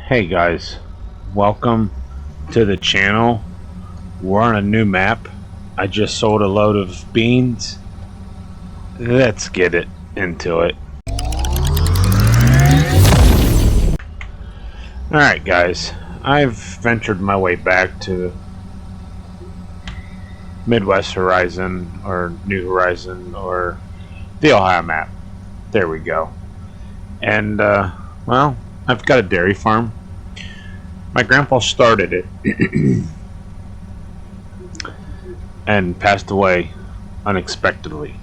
Hey guys, welcome to the channel. We're on a new map. I just sold a load of beans. Let's get into it. Alright guys, I've ventured my way back to Midwest Horizon or New Horizon or the Ohio map. There we go. And well, I've got a dairy farm. My grandpa started it and passed away unexpectedly,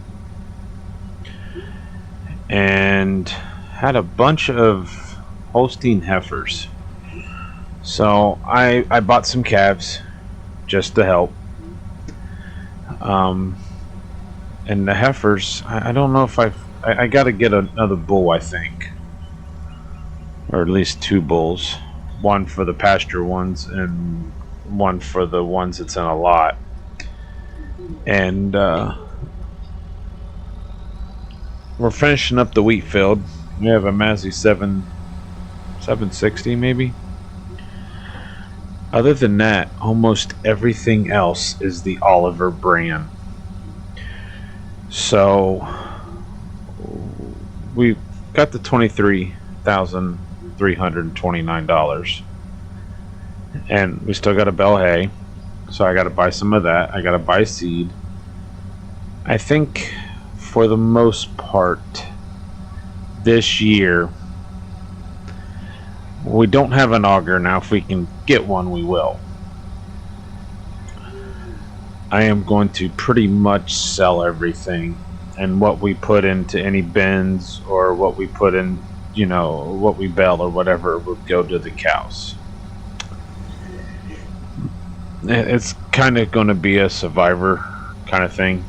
and had a bunch of Holstein heifers. So I bought some calves just to help. And the heifers, I don't know if I got to get another bull, I think, or at least two bulls. One for the pasture ones and one for the ones that's in a lot. And we're finishing up the wheat field. We have a Mazzy 760 maybe. Other than that, almost everything else is the Oliver brand. So we got the $23,329, and we still got to bale hay, so I got to buy some of that. I got to buy seed. I think for the most part this year we don't have an auger. Now if we can get one, we will. I am going to pretty much sell everything, and what we put into any bins or what we put in, you know, what we bale or whatever would go to the cows. It's kind of going to be a survivor kind of thing.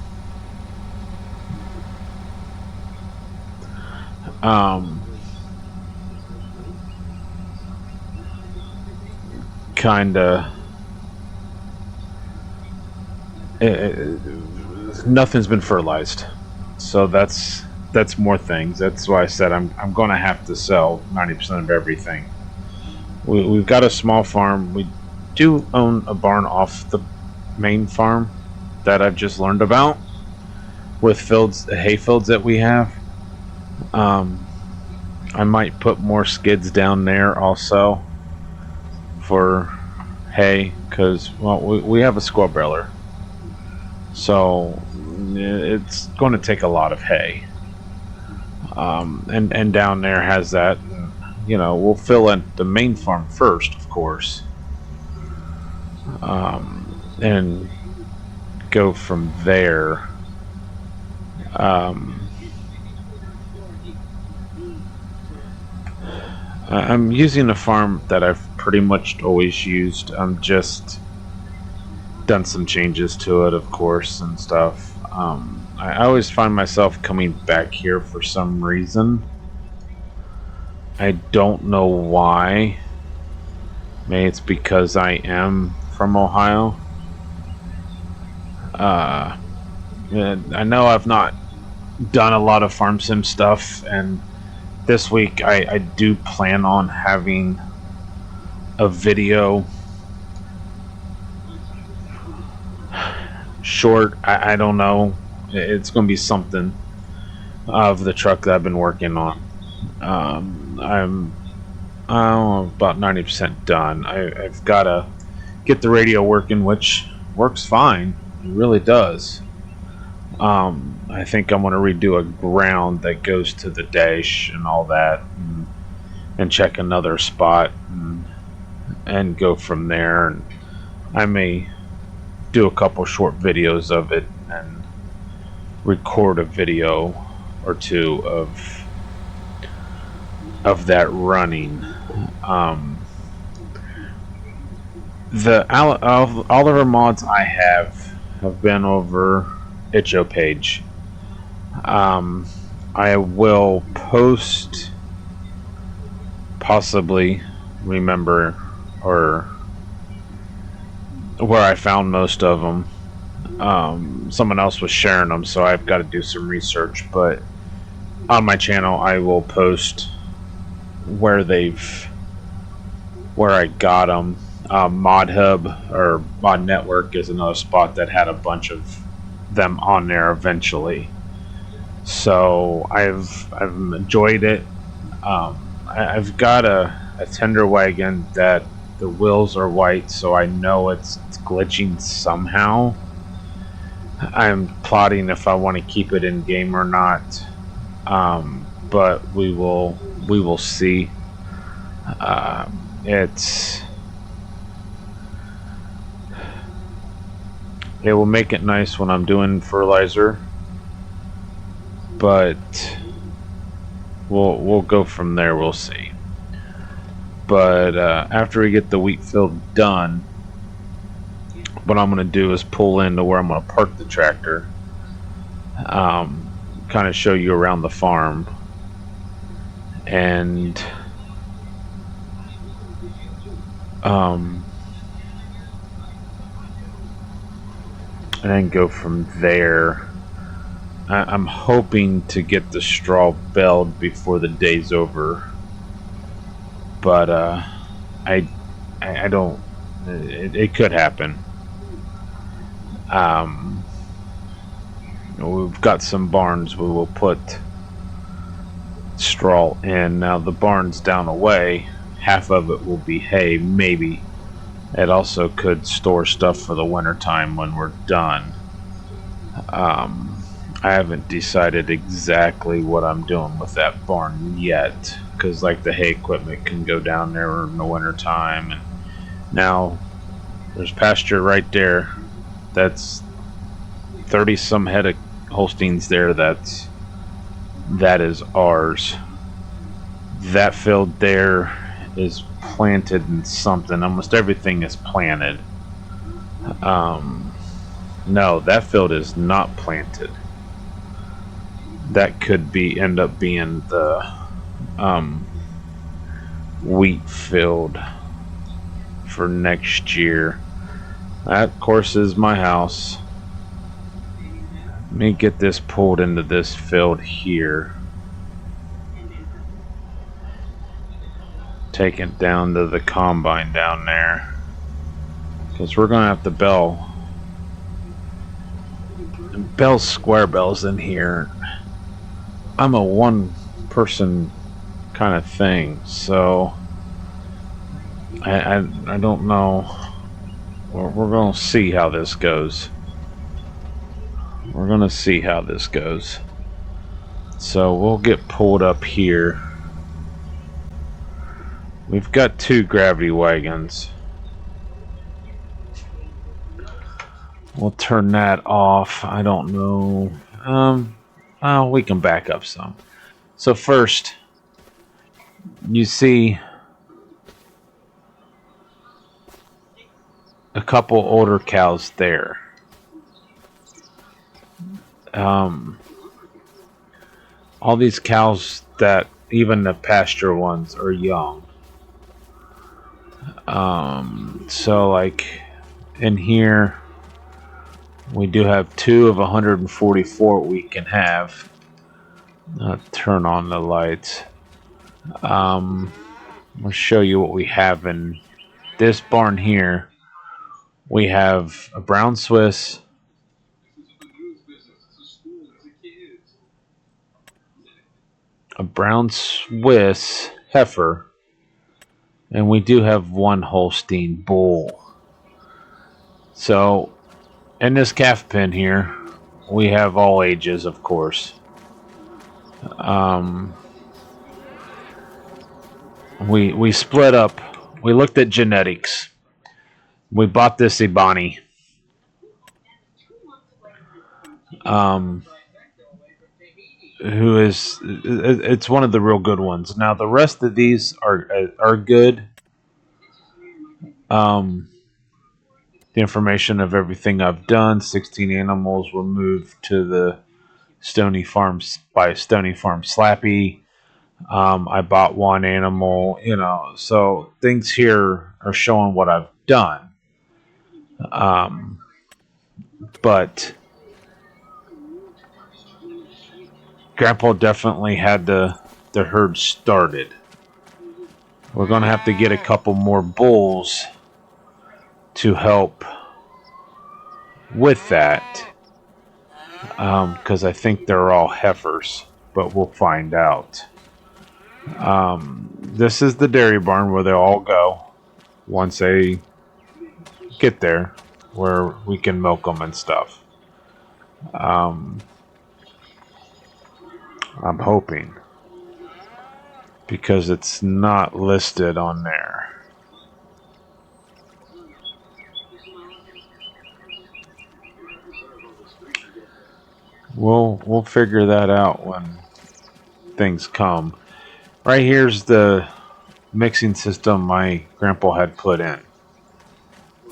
Nothing's been fertilized, so that's more things. That's why I said I'm going to have to sell 90% of everything. We've got a small farm. We do own a barn off the main farm that I've just learned about, with fields, hay fields that we have. I might put more skids down there also for hay, because well, we have a squirrel baler, so it's going to take a lot of hay. And down there has that, you know, we'll fill in the main farm first, of course, and go from there. I'm using a farm that I've pretty much always used. I'm just done some changes to it, of course, and stuff. I always find myself coming back here for some reason. I don't know why. Maybe it's because I am from Ohio. I know I've not done a lot of farm sim stuff, and this week I do plan on having a video short. I don't know. It's going to be something of the truck that I've been working on. I'm about 90% done. I've got to get the radio working, which works fine. It really does. I think I'm going to redo a ground that goes to the dash and all that, and check another spot and go from there. And I may do a couple short videos of it and record a video or two of that running. The Oliver mods I have been over itch.io page. I will post, possibly remember or where I found most of them. Someone else was sharing them, so I've got to do some research, but on my channel I will post where they've where I got them. Mod Hub or Mod Network is another spot that had a bunch of them on there eventually. So I've enjoyed it. I've got a tender wagon that the wheels are white, so I know it's glitching somehow. I'm plotting if I want to keep it in game or not, but we will see. It will make it nice when I'm doing fertilizer, but we'll go from there. We'll see. But after we get the wheat field done, what I'm going to do is pull into where I'm going to park the tractor, kind of show you around the farm, and then go from there. I'm hoping to get the straw baled before the day's over, but I don't. It could happen. We've got some barns we will put straw in. Now the barn's down away. Half of it will be hay, maybe. It also could store stuff for the winter time when we're done. I haven't decided exactly what I'm doing with that barn yet, because like the hay equipment can go down there in the winter time. And now there's pasture right there. That's 30 some head of Holsteins there. That is ours. That field there is planted in something. Almost everything is planted. No, that field is not planted. That could end up being the wheat field for next year. That, of course, is my house. Let me get this pulled into this field here. Take it down to the combine down there, because we're gonna have to bell square bells in here. I'm a one person kind of thing, so I don't know. We're gonna see how this goes. So we'll get pulled up here. We've got 2 gravity wagons. We'll turn that off. I don't know. We can back up some. So first, you see a couple older cows there. All these cows, that even the pasture ones, are young. So like in here, we do have 2 of 144 we can have. Turn on the lights. I'll show you what we have in this barn here. We have a brown Swiss, heifer, and we do have 1 Holstein bull. So in this calf pen here, we have all ages, of course. We split up. We looked at genetics. We bought this Ibani. Who is, it's one of the real good ones. Now the rest of these are good. The information of everything I've done. 16 animals were moved to the Stony Farms by Stony Farm Slappy. I bought 1 animal, so things here are showing what I've done. But Grandpa definitely had the herd started. We're going to have to get a couple more bulls to help with that, because I think they're all heifers, but we'll find out. This is the dairy barn where they all go once they get there, where we can milk them and stuff. I'm hoping, because it's not listed on there. We'll figure that out when things come. Right here's the mixing system my grandpa had put in.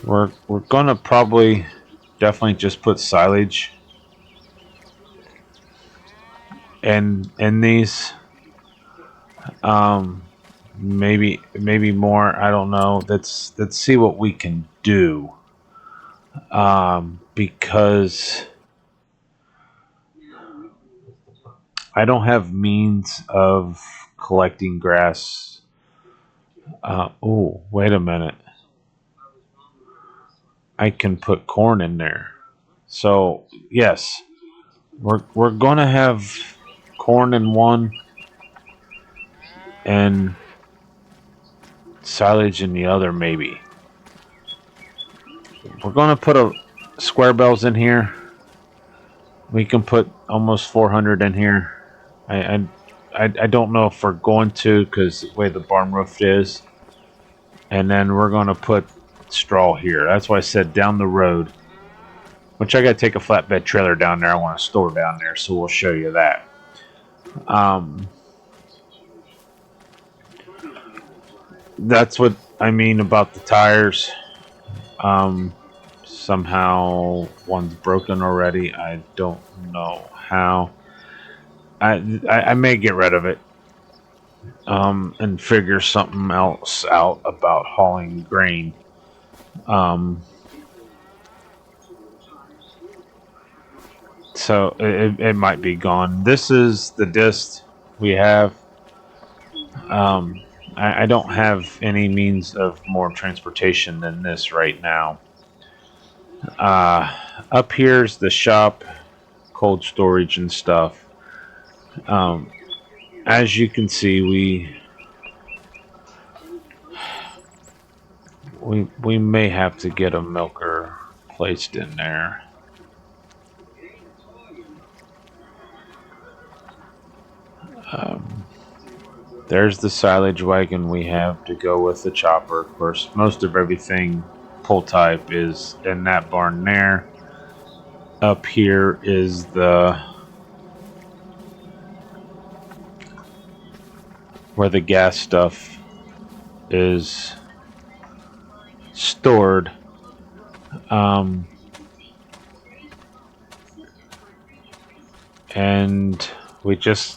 We're gonna probably definitely just put silage in these. Maybe more. I don't know. Let's see what we can do. Because I don't have means of collecting grass. Oh, wait a minute. I can put corn in there. So yes, we're gonna have corn in one and silage in the other, maybe. We're gonna put a square bells in here. We can put almost 400 in here. I don't know if we're going to, because the way the barn roof is. And then we're going to put straw here. That's why I said down the road. Which I got to take a flatbed trailer down there. I want to store down there, so we'll show you that. That's what I mean about the tires. Somehow one's broken already. I don't know how. I may get rid of it. And figure something else out about hauling grain. So it might be gone. This is the disc we have. I don't have any means of more transportation than this right now. Up here's the shop, cold storage and stuff. As you can see, we may have to get a milker placed in there. There's the silage wagon we have to go with the chopper. Of course, most of everything pull type is in that barn there. Up here is where the gas stuff is stored. And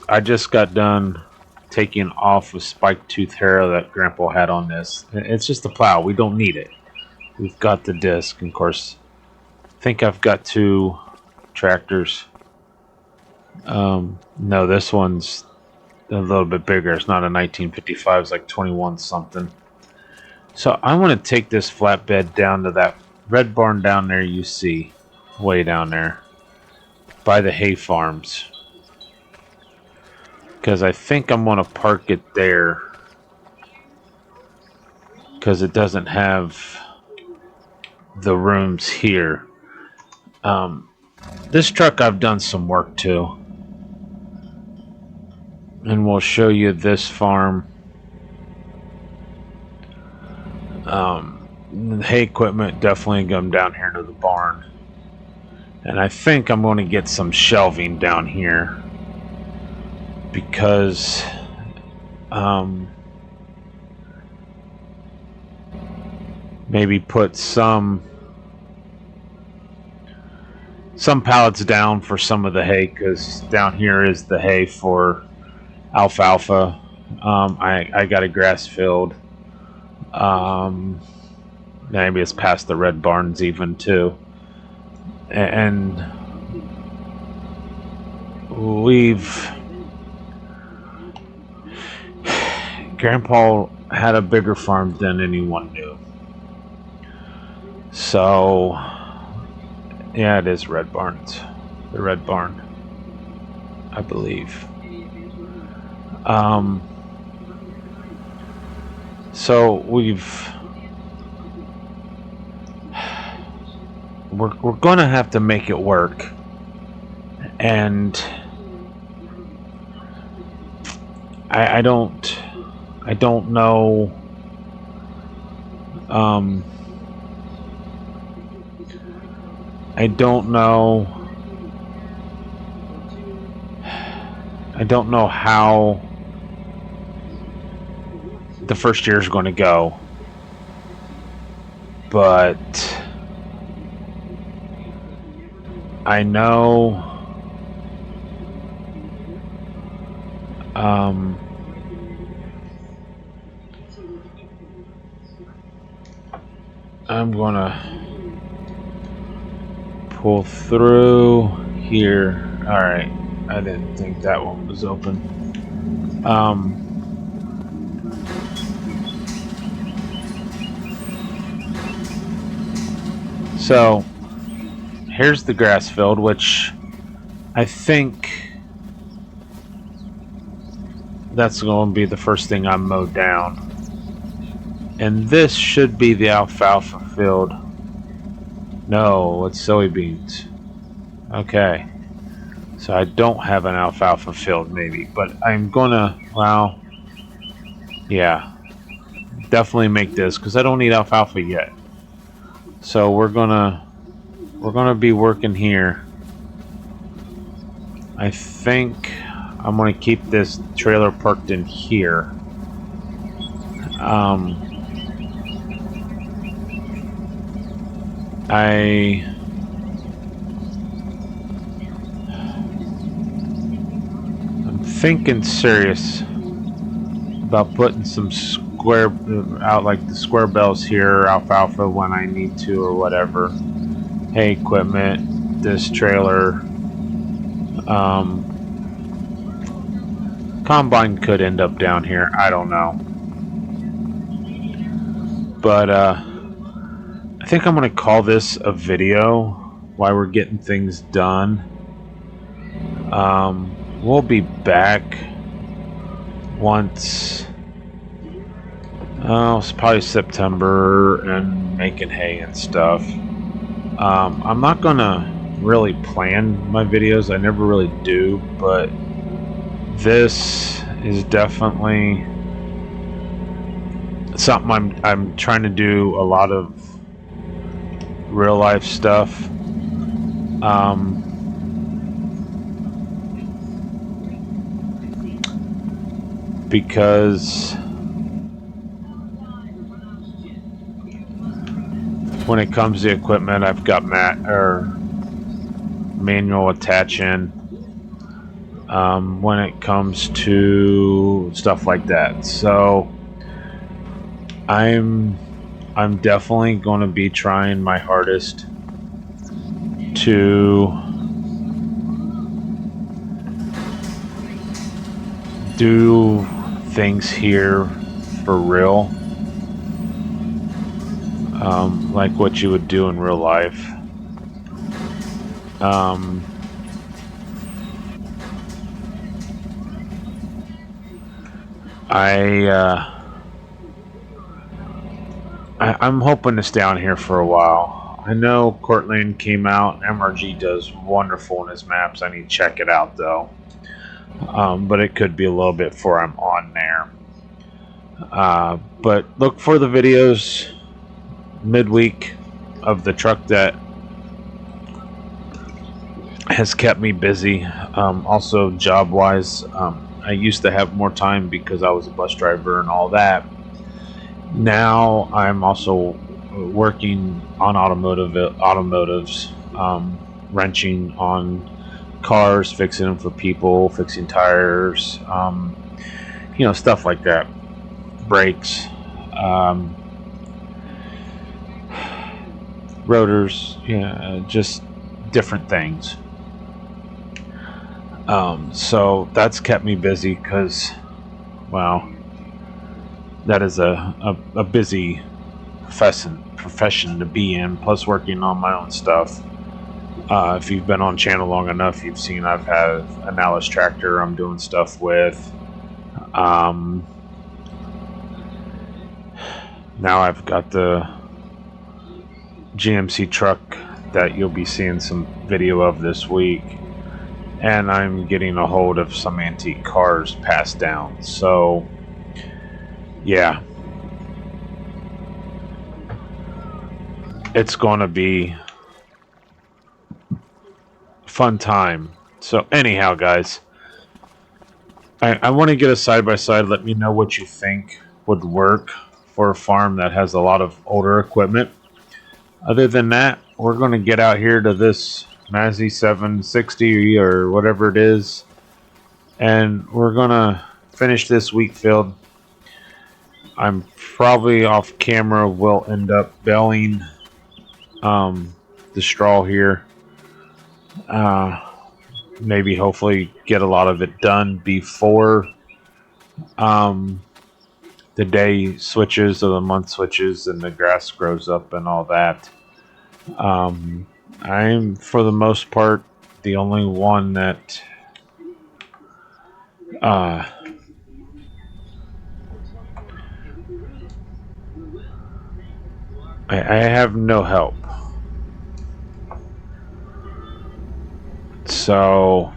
I just got done taking off a spiked tooth harrow that Grandpa had on this. It's just a plow. We don't need it. We've got the disc. And of course, I think I've got 2 tractors. No, this one's a little bit bigger. It's not a 1955. It's like 21 something. So I want to take this flatbed down to that red barn down there you see, way down there, by the hay farms. Because I think I'm going to park it there. Because it doesn't have the rooms here. This truck I've done some work to. And we'll show you this farm. The hay equipment definitely come down here to the barn. And I think I'm going to get some shelving down here. Because maybe put some pallets down for some of the hay, because down here is the hay for alfalfa. I got a grass field. Maybe it's past the red barns even too. And Grandpa had a bigger farm than anyone knew. So, yeah, it is Red Barns. The Red Barn, I believe. So we're gonna have to make it work, and I don't know. I don't know. I don't know how the first year is going to go, but I know I'm gonna pull through here. All right, I didn't think that one was open. So here's the grass field, which I think that's going to be the first thing I mow down. And this should be the alfalfa field. No, it's soybeans. Okay. So I don't have an alfalfa field maybe, but I'm gonna, well, yeah, definitely make this because I don't need alfalfa yet. So we're gonna be working here. I think I'm gonna keep this trailer parked in here. I'm thinking serious about putting some square out, like the square bells here, alfalfa when I need to or whatever. Hay equipment, this trailer. Combine could end up down here, I don't know. But I think I'm gonna call this a video while we're getting things done. We'll be back once it's probably September and making hay and stuff. I'm not gonna really plan my videos, I never really do, but this is definitely something I'm trying to do a lot of real life stuff. Because when it comes to equipment, I've got manual attach in. When it comes to stuff like that, so I'm definitely going to be trying my hardest to do things here for real, like what you would do in real life. I'm hoping to stay on here for a while. I know Cortland came out. MRG does wonderful in his maps. I need to check it out though. But it could be a little bit before I'm on there. But look for the videos midweek of the truck that has kept me busy. Also job-wise, I used to have more time because I was a bus driver and all that. Now I'm also working on automotives, wrenching on cars, fixing them for people, fixing tires, stuff like that, brakes, rotors, just different things. So that's kept me busy because, well, that is a busy profession to be in, plus working on my own stuff. If you've been on channel long enough, you've seen I've had an alot tractor I'm doing stuff with. Now I've got the GMC truck that you'll be seeing some video of this week, and I'm getting a hold of some antique cars passed down. So yeah, it's going to be a fun time. So anyhow, guys, I want to get a side-by-side. Let me know what you think would work for a farm that has a lot of older equipment. Other than that, we're going to get out here to this Mazzy 760 or whatever it is, and we're going to finish this wheat field. I'm probably off camera will end up baling the straw here. Maybe hopefully get a lot of it done before the day switches or the month switches and the grass grows up and all that. I'm, for the most part, the only one that I have no help. So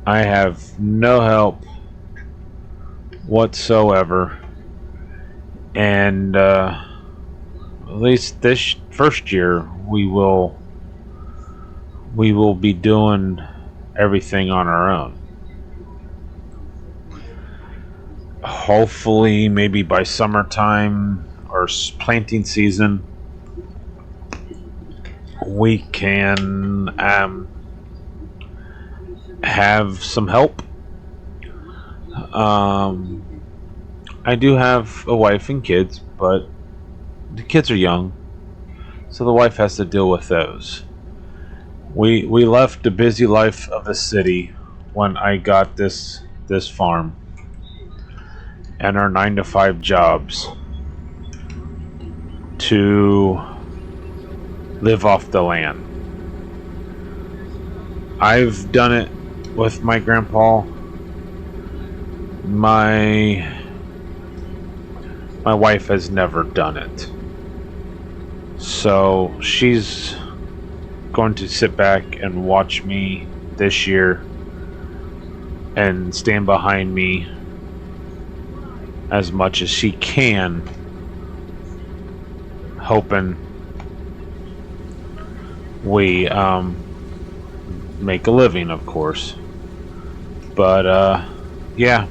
I have no help whatsoever, and at least this first year we will be doing everything on our own. Hopefully maybe by summertime or planting season we can have some help. I do have a wife and kids, but the kids are young, so the wife has to deal with those. We left the busy life of the city when I got this farm and our 9-to-5 jobs to live off the land. I've done it with my grandpa. My wife has never done it. So she's going to sit back and watch me this year and stand behind me as much as she can, hoping we make a living, of course. But yeah,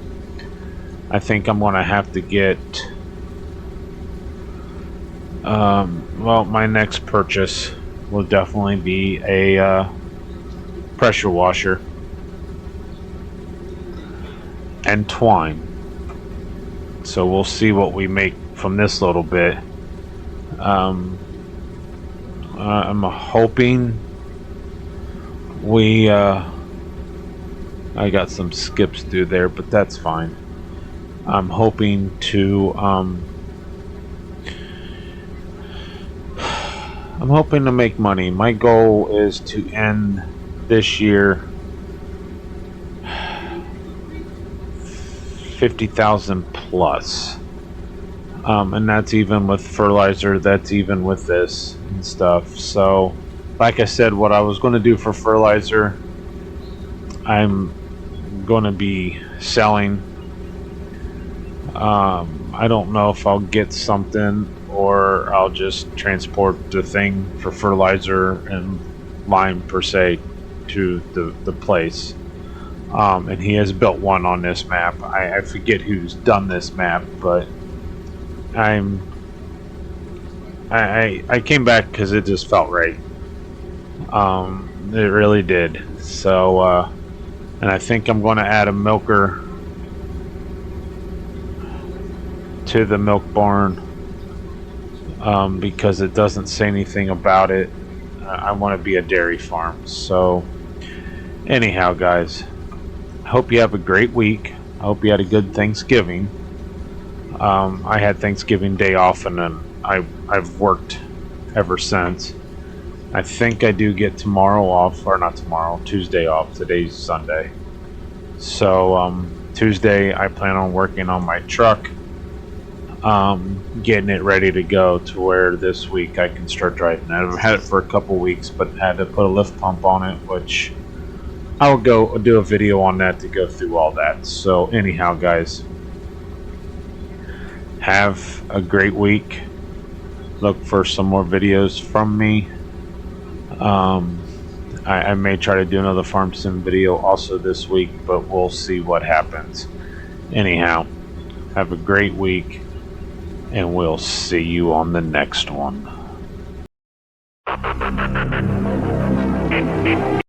I think I'm gonna have to get well, my next purchase will definitely be a pressure washer and twine. So we'll see what we make from this little bit. I'm hoping we I got some skips through there, but that's fine. I'm hoping to make money. My goal is to end this year 50,000 plus, and that's even with fertilizer. That's even with this and stuff. So, like I said, what I was going to do for fertilizer, I'm going to be selling. I don't know if I'll get something or I'll just transport the thing for fertilizer and lime per se to the place. And he has built one on this map. I forget who's done this map, but I came back because it just felt right. It really did. So and I think I'm going to add a milker to the milk barn, because it doesn't say anything about it. I want to be a dairy farm. So anyhow, guys, hope you have a great week. I hope you had a good Thanksgiving. I had Thanksgiving Day off, and then I've worked ever since. I think I do get tomorrow off, or not tomorrow, Tuesday off. Today's Sunday. So Tuesday I plan on working on my truck, getting it ready to go to where this week I can start driving. I've had it for a couple weeks, but had to put a lift pump on it, which I'll go do a video on that to go through all that. So anyhow, guys, have a great week. Look for some more videos from me. I may try to do another farm sim video also this week, but we'll see what happens. Anyhow, have a great week, and we'll see you on the next one.